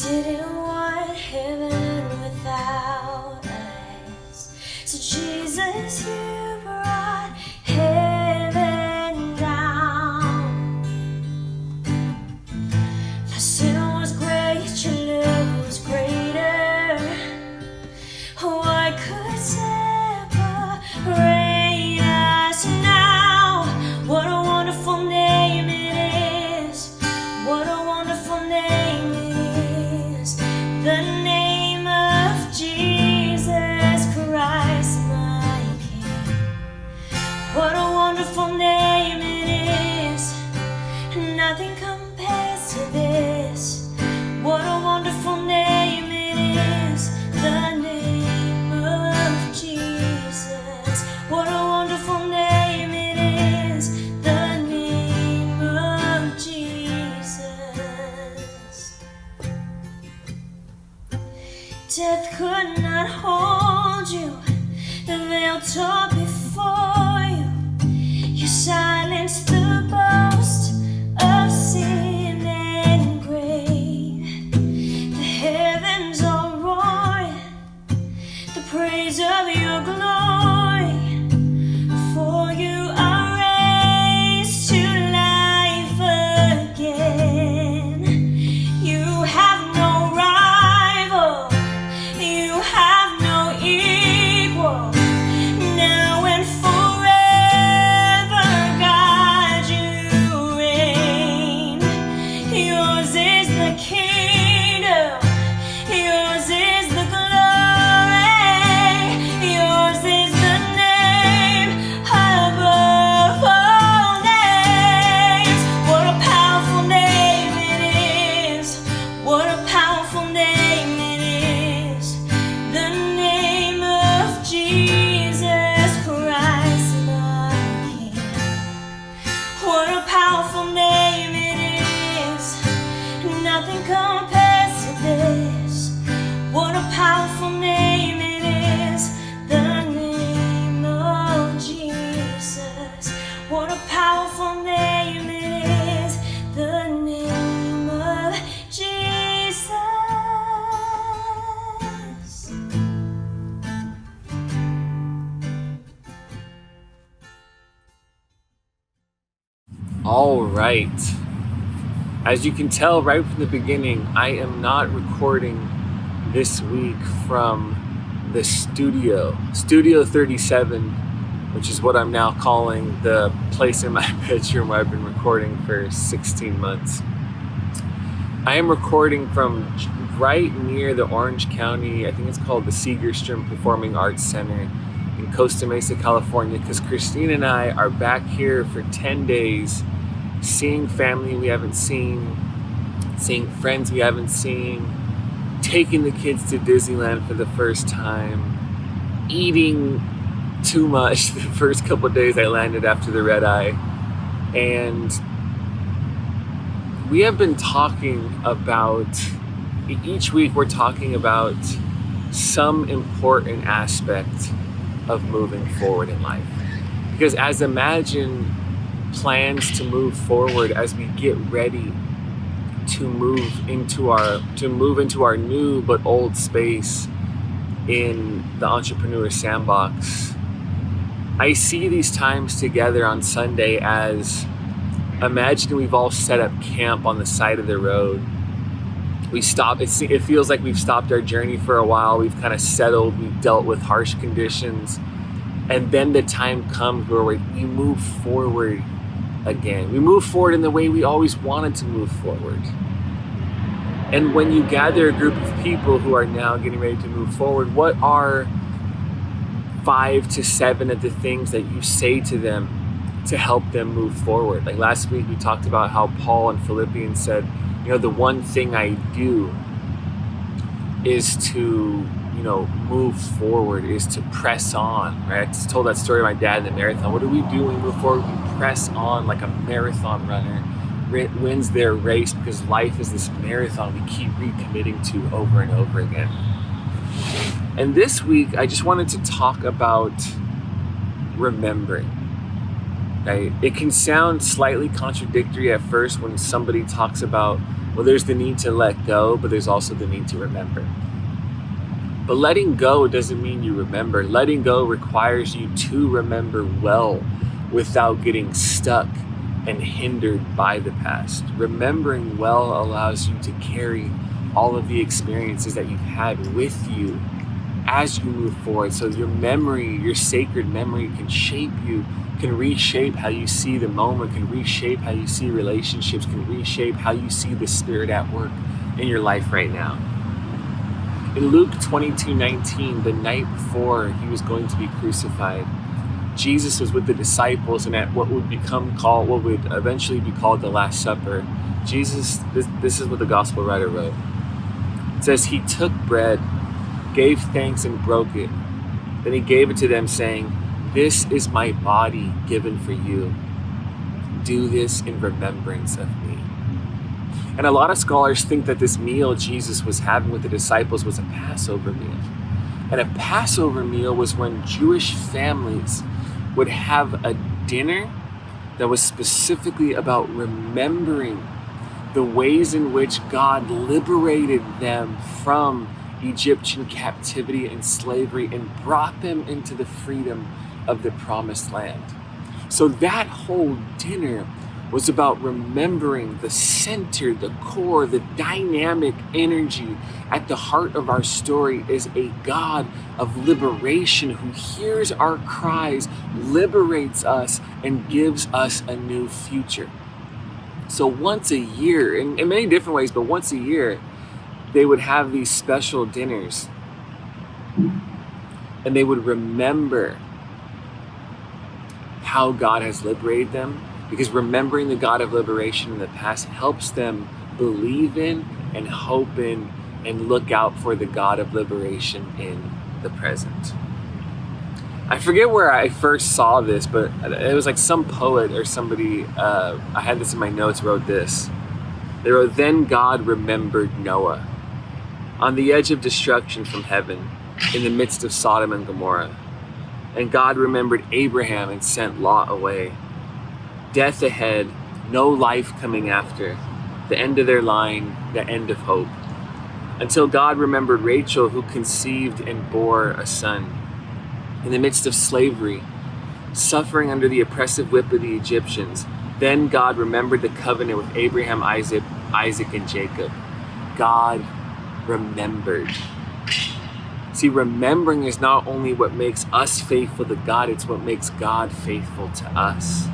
didn't want heaven without us. So Jesus, you brought heaven down. My sin was great, your love was greater. What could separate us now? What a wonderful name it is. What a wonderful name it is. The name of Jesus Christ, my King. What a wonderful name it is. Nothing compares to this. What a wonderful name it is. The name of Jesus. What a wonderful name it is. The name of Jesus. Death could not hold you. The veil tore before you. You silenced the boast of sin and grave. The heavens are roaring the praise of your glory. For you are raised to life again. You have no rival. You have no equal. Now and forever, God, you reign. Yours is the kingdom. Yours is the glory. Yours is the name above all names. What a powerful name it is. What a powerful name it is. The name of Jesus Christ, my King. What a powerful name it is. Nothing compares to this. What a powerful name it is. The name of Jesus. What a powerful name it is. The name of Jesus. All right. As you can tell right from the beginning, I am not recording this week from the Studio 37, which is what I'm now calling the place in my bedroom where I've been recording for 16 months. I am recording from right near the Orange County, I think it's called the Segerstrom Performing Arts Center in Costa Mesa, California, because Christine and I are back here for 10 days, seeing family we haven't seen, seeing friends we haven't seen, taking the kids to Disneyland for the first time, eating too much the first couple of days I landed after the red eye. And we have been talking about, each week we're talking about some important aspect of moving forward in life. Because as Imagine plans to move forward, as we get ready to move into our new but old space in the Entrepreneur Sandbox, I see these times together on Sunday as, imagine we've all set up camp on the side of the road. We stop. It feels like we've stopped our journey for a while. We've kind of settled. We've dealt with harsh conditions. And then the time comes where we move forward again. We move forward in the way we always wanted to move forward. And when you gather a group of people who are now getting ready to move forward, what are 5 to 7 of the things that you say to them to help them move forward? Like last week we talked about how Paul in Philippians said, the one thing I do is to, move forward, is to press on, right? I just told that story of my dad in the marathon. What do we do when we move forward? We press on like a marathon runner wins their race, because life is this marathon we keep recommitting to over and over again. And this week, I just wanted to talk about remembering. right? It can sound slightly contradictory at first when somebody talks about, well, there's the need to let go, but there's also the need to remember. But letting go doesn't mean you remember. Letting go requires you to remember well without getting stuck and hindered by the past. Remembering well allows you to carry all of the experiences that you've had with you as you move forward. So your memory, your sacred memory, can shape you, can reshape how you see the moment, can reshape how you see relationships, can reshape how you see the Spirit at work in your life right now. In Luke 22:19, the night before he was going to be crucified, Jesus was with the disciples, and at what would eventually be called the Last Supper, Jesus, this is what the gospel writer wrote. It says, he took bread, gave thanks, and broke it. Then he gave it to them, saying, "This is my body given for you. Do this in remembrance of me." And a lot of scholars think that this meal Jesus was having with the disciples was a Passover meal. And a Passover meal was when Jewish families would have a dinner that was specifically about remembering the ways in which God liberated them from Egyptian captivity and slavery and brought them into the freedom of the promised land. So that whole dinner was about remembering the center, the core, the dynamic energy at the heart of our story is a God of liberation who hears our cries, liberates us, and gives us a new future. So once a year, in many different ways, but once a year, they would have these special dinners and they would remember how God has liberated them, because remembering the God of liberation in the past helps them believe in and hope in and look out for the God of liberation in the present. I forget where I first saw this, but it was like some poet or somebody, I had this in my notes, wrote this. They wrote, "Then God remembered Noah on the edge of destruction from heaven in the midst of Sodom and Gomorrah. And God remembered Abraham and sent Lot away. Death ahead, no life coming after, the end of their line, the end of hope. Until God remembered Rachel, who conceived and bore a son. In the midst of slavery, suffering under the oppressive whip of the Egyptians, then God remembered the covenant with Abraham, Isaac, and Jacob. God remembered." See, remembering is not only what makes us faithful to God, it's what makes God faithful to us.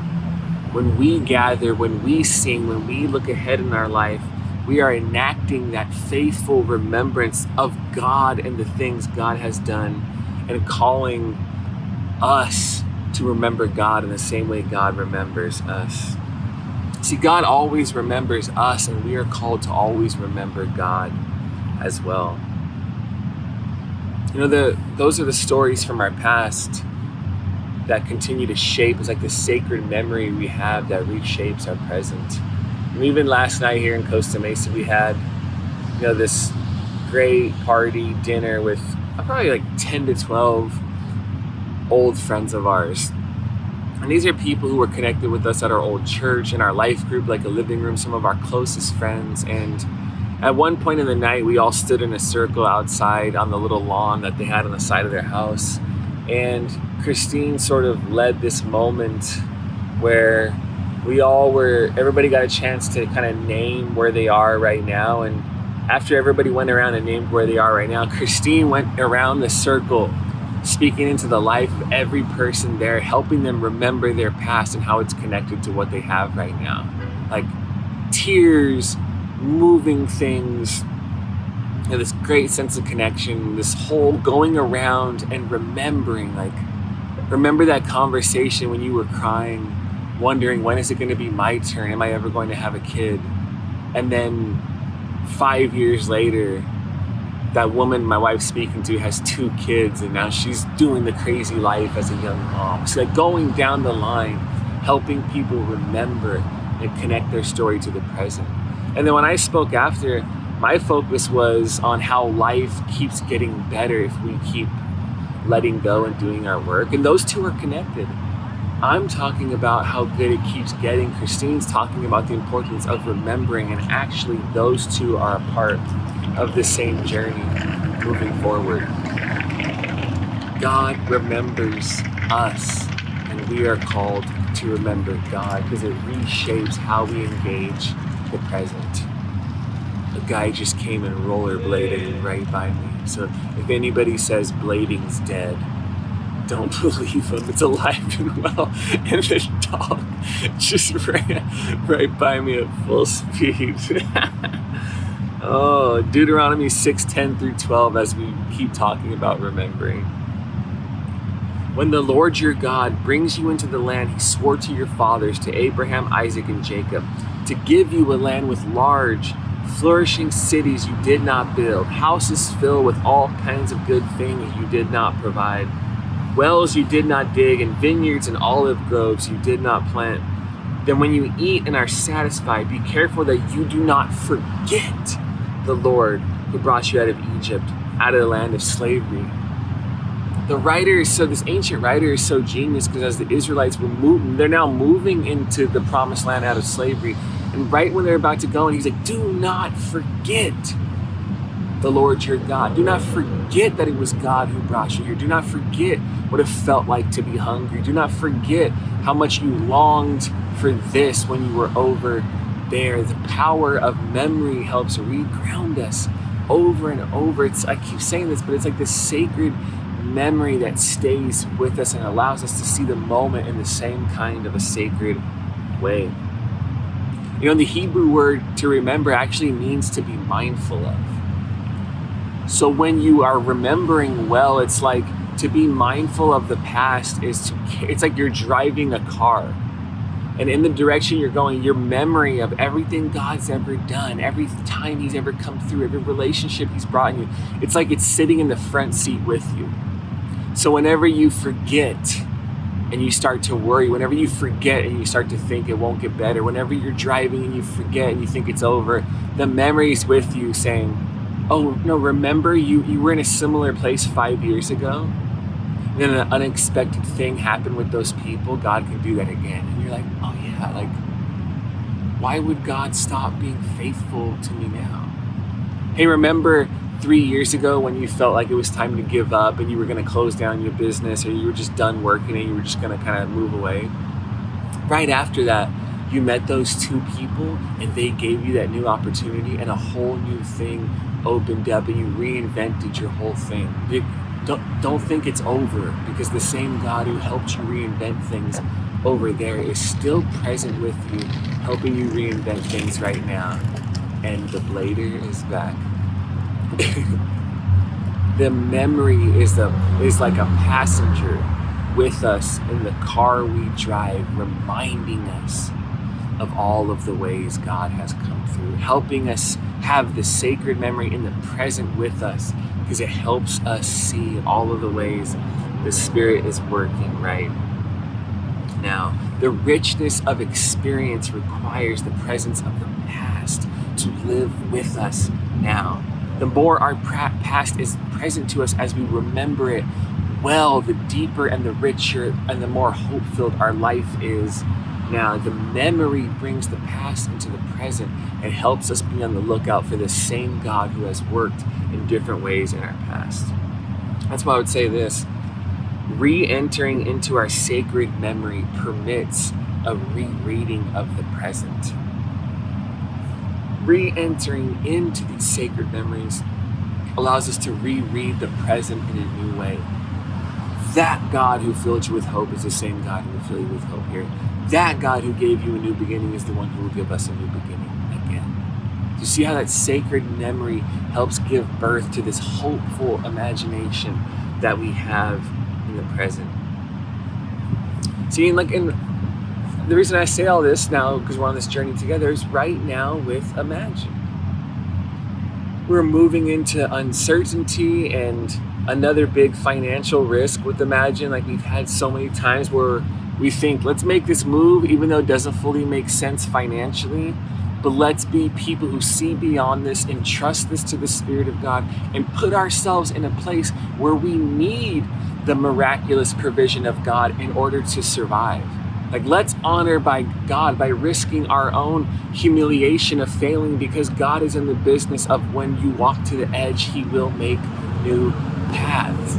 When we gather, when we sing, when we look ahead in our life, we are enacting that faithful remembrance of God and the things God has done, and calling us to remember God in the same way God remembers us. See, God always remembers us, and we are called to always remember God as well. You know, those are the stories from our past that continue to shape. It's like the sacred memory we have that reshapes our present. And even last night here in Costa Mesa, we had, this great party dinner with probably like 10 to 12 old friends of ours. And these are people who were connected with us at our old church and our life group, like a living room, some of our closest friends. And at one point in the night, we all stood in a circle outside on the little lawn that they had on the side of their house. And Christine sort of led this moment where everybody got a chance to kind of name where they are right now. And after everybody went around and named where they are right now, Christine went around the circle, speaking into the life of every person there, helping them remember their past and how it's connected to what they have right now. Like tears, moving things, this great sense of connection, this whole going around and remembering, remember that conversation when you were crying, wondering, when is it going to be my turn? Am I ever going to have a kid? And then 5 years later, that woman my wife's speaking to has 2 kids, and now she's doing the crazy life as a young mom. So going down the line, helping people remember and connect their story to the present. And then when I spoke after, my focus was on how life keeps getting better if we keep letting go and doing our work. And those two are connected. I'm talking about how good it keeps getting. Christine's talking about the importance of remembering, and actually those two are a part of the same journey moving forward. God remembers us, and we are called to remember God because it reshapes how we engage the present. A guy just came and rollerbladed right by me. So if anybody says blading's dead, don't believe him. It's alive and well. And the dog just ran right by me at full speed. Oh, Deuteronomy 6:10 through 12 as we keep talking about remembering. When the Lord your God brings you into the land he swore to your fathers, to Abraham, Isaac, and Jacob, to give you a land with large, flourishing cities you did not build, houses filled with all kinds of good things you did not provide, wells you did not dig, and vineyards and olive groves you did not plant, then when you eat and are satisfied, be careful that you do not forget the Lord who brought you out of Egypt, out of the land of slavery. This ancient writer is so genius because as the Israelites were moving, they're now moving into the promised land out of slavery. And right when they're about to go, and he's like, do not forget the Lord your God. Do not forget that it was God who brought you here. Do not forget what it felt like to be hungry. Do not forget how much you longed for this when you were over there. The power of memory helps reground us over and over. I keep saying this, but it's like this sacred memory that stays with us and allows us to see the moment in the same kind of a sacred way. You know, the Hebrew word to remember actually means to be mindful of. So when you are remembering well, it's like to be mindful of the past it's like you're driving a car. And in the direction you're going, your memory of everything God's ever done, every time he's ever come through, every relationship he's brought you, it's like it's sitting in the front seat with you. So whenever you forget and you start to worry, whenever you forget and you start to think it won't get better, whenever you're driving and you forget and you think it's over, the memory's with you saying, oh no, remember you were in a similar place 5 years ago? And then an unexpected thing happened with those people. God can do that again. And you're like, oh yeah, like, why would God stop being faithful to me now? Hey, remember 3 years ago when you felt like it was time to give up and you were going to close down your business, or you were just done working and you were just going to kind of move away? Right after that, you met those two people and they gave you that new opportunity and a whole new thing opened up and you reinvented your whole thing. Don't think it's over, because the same God who helped you reinvent things over there is still present with you, helping you reinvent things right now. And the blader is back. The memory is like a passenger with us in the car we drive, reminding us of all of the ways God has come through, helping us have the sacred memory in the present with us, because it helps us see all of the ways the Spirit is working right now. The richness of experience requires the presence of the past to live with us now. The more our past is present to us as we remember it well, the deeper and the richer and the more hope-filled our life is now. The memory brings the past into the present and helps us be on the lookout for the same God who has worked in different ways in our past. That's why I would say this: re-entering into our sacred memory permits a rereading of the present. Re-entering into these sacred memories allows us to reread the present in a new way. That God who filled you with hope is the same God who will fill you with hope here. That God who gave you a new beginning is the one who will give us a new beginning again. Do you see how that sacred memory helps give birth to this hopeful imagination that we have in the present? See, the reason I say all this now, because we're on this journey together, is right now with Imagine. We're moving into uncertainty and another big financial risk with Imagine. Like we've had so many times where we think, let's make this move, even though it doesn't fully make sense financially, but let's be people who see beyond this and trust this to the Spirit of God and put ourselves in a place where we need the miraculous provision of God in order to survive. Like, let's honor by God by risking our own humiliation of failing, because God is in the business of when you walk to the edge, he will make new paths.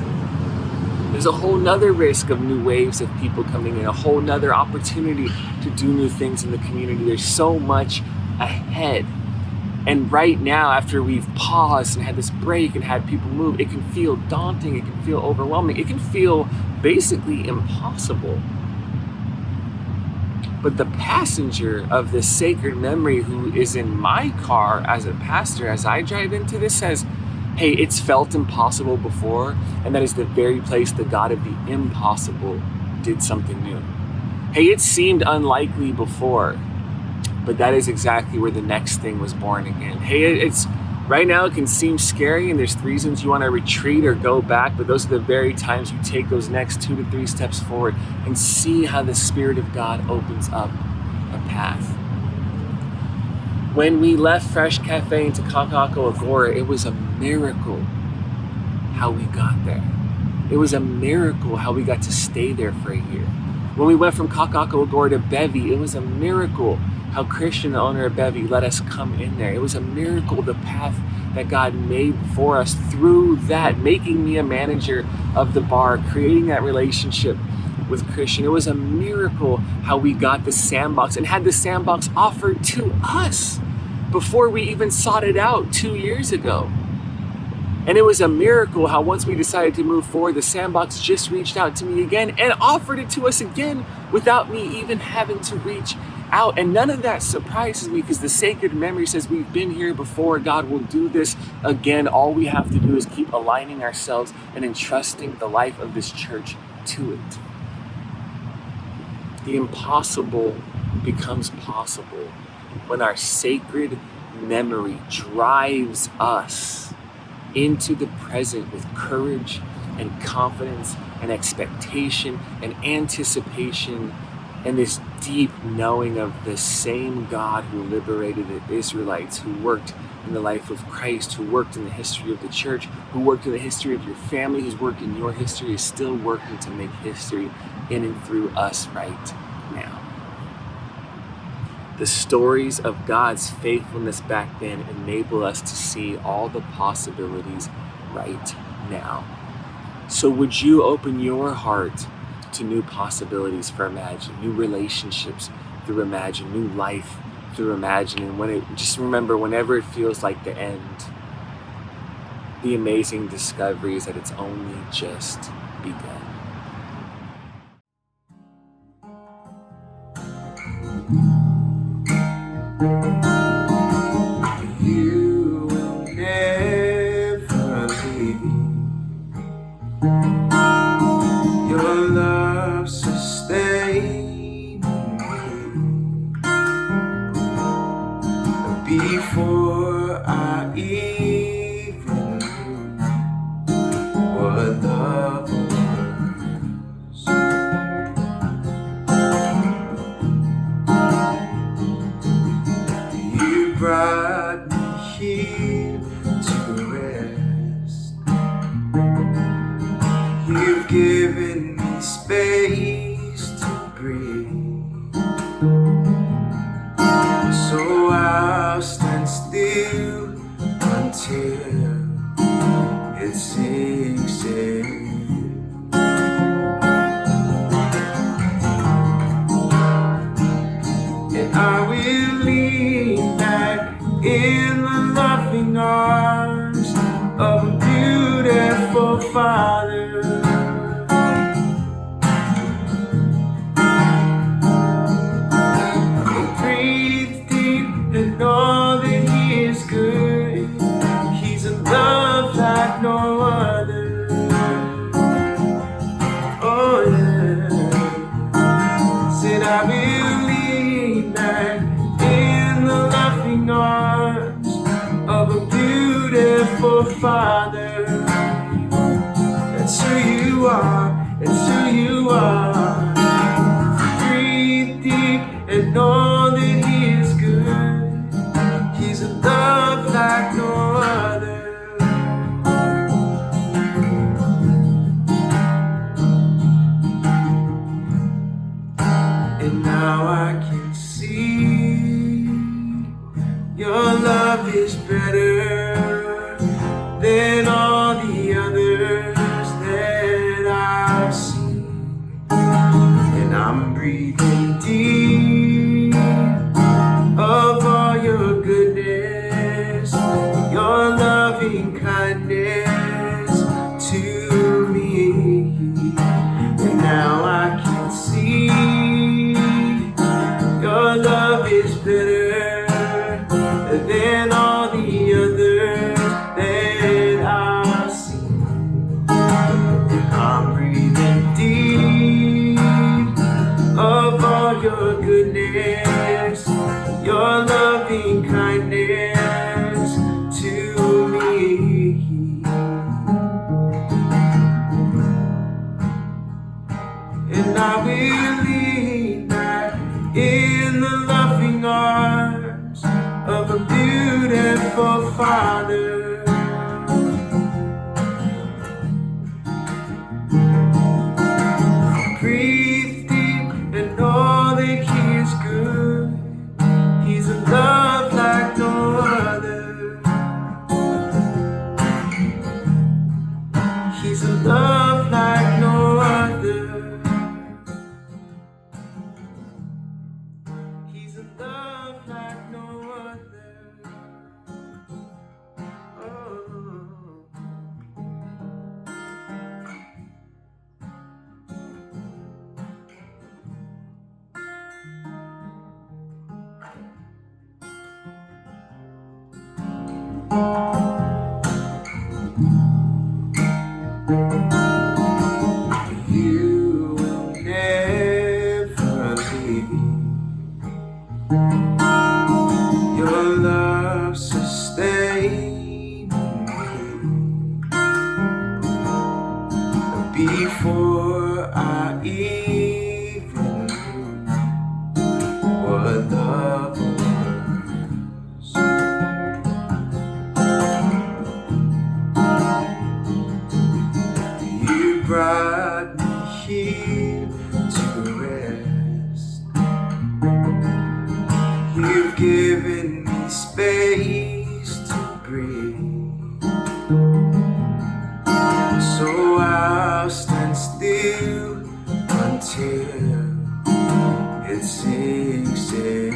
There's a whole nother risk of new waves of people coming in, a whole nother opportunity to do new things in the community. There's so much ahead. And right now, after we've paused and had this break and had people move, it can feel daunting, it can feel overwhelming, it can feel basically impossible. But the passenger of this sacred memory who is in my car as a pastor, as I drive into this, says, hey, it's felt impossible before, and that is the very place the God of the impossible did something new. Hey, it seemed unlikely before, but that is exactly where the next thing was born again. Hey, it's right now it can seem scary, and there's reasons you want to retreat or go back, but those are the very times you take those next 2 to 3 steps forward and see how the Spirit of God opens up a path. When we left Fresh Cafe into Kaka'ako Agora, it was a miracle how we got there. It was a miracle how we got to stay there for a year. When we went from Kaka'ako Agora to Bevy, it was a miracle how Christian, the owner of Bevy, let us come in there. It was a miracle, the path that God made for us through that, making me a manager of the bar, creating that relationship with Christian. It was a miracle how we got the sandbox and had the sandbox offered to us before we even sought it out 2 years ago. And it was a miracle how once we decided to move forward, the sandbox just reached out to me again and offered it to us again without me even having to reach out. And none of that surprises me, because the sacred memory says we've been here before. God will do this again. All we have to do is keep aligning ourselves and entrusting the life of this church to it. The impossible becomes possible when our sacred memory drives us into the present with courage and confidence and expectation and anticipation and this deep knowing of the same God who liberated the Israelites, who worked in the life of Christ, who worked in the history of the church, who worked in the history of your family, whose work in your history is still working to make history in and through us right now. The stories of God's faithfulness back then enable us to see all the possibilities right now. So would you open your heart to new possibilities for Imagine, new relationships through Imagine, new life through Imagine, and just remember, whenever it feels like the end, the amazing discovery is that it's only just begun. You will never leave. Your love sustains me before I even knew what love was. You brought me here to rest. You've given me space to breathe. So I'll stand still until it sinks in. And I will lean back in the loving arms of a beautiful Father. And breathe deep and know that He is good. He's a love like no other. Oh yeah. Said I will lean back in the loving arms of a beautiful Father. That's who you are, that's who you are. Breathe deep and know that He is good. He's a love like no other. loving kindness to me. And now I can see your love is better than all the others that I've seen. I'm breathing deep of all your goodness, your loving kindness to me. And I will lean back in the loving arms of a beautiful Father. Breathe deep and know that He is good. He's a love like no other. He's a love like no other. He's a love like no other. Oh. You will never leave. Your love sustains me before I even knew what love was. You brought me here to rest. You've given me space to breathe. So I'll stand still until it sinks in.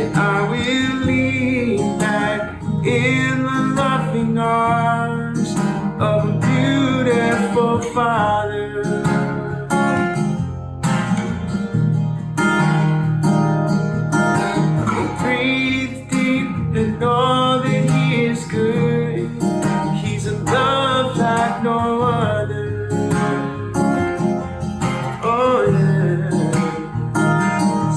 And I will lean back in the loving arms of a beautiful Father. And breathe deep and know that He is good. He's a love like no other. Oh yeah.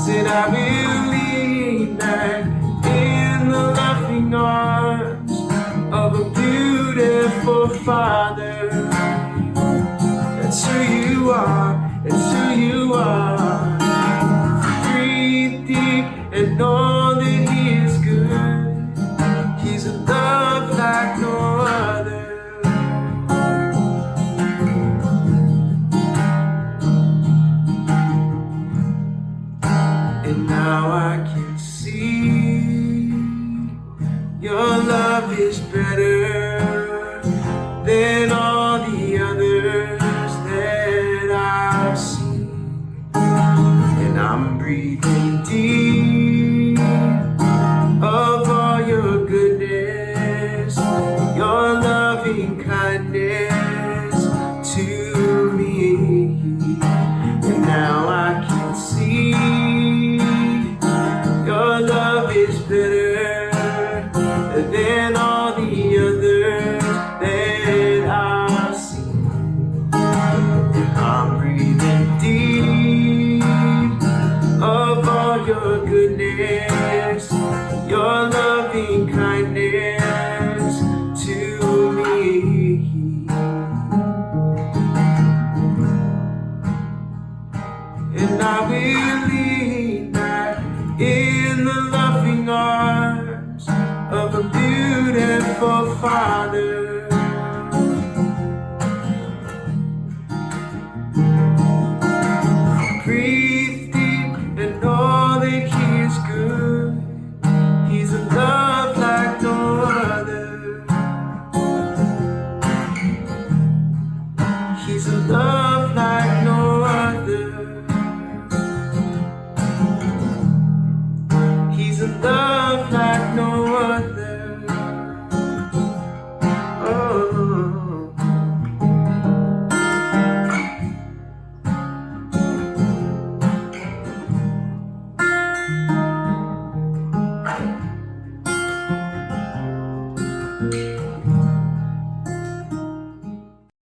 Said I will lean back in the loving arms of a beautiful Father. That's who you are, that's who you are. Breathe deep and know that He is good. He's a love like no other. And now I can see your love is better than all the others that I've seen. And I'm breathing deep of all your goodness, your loving kindness to me. And now I can see your love is better than all the others that I've seen. I'm breathing deep of all your goodness, your loving kindness to me. And I will lean back in the loving arms of a beautiful Father.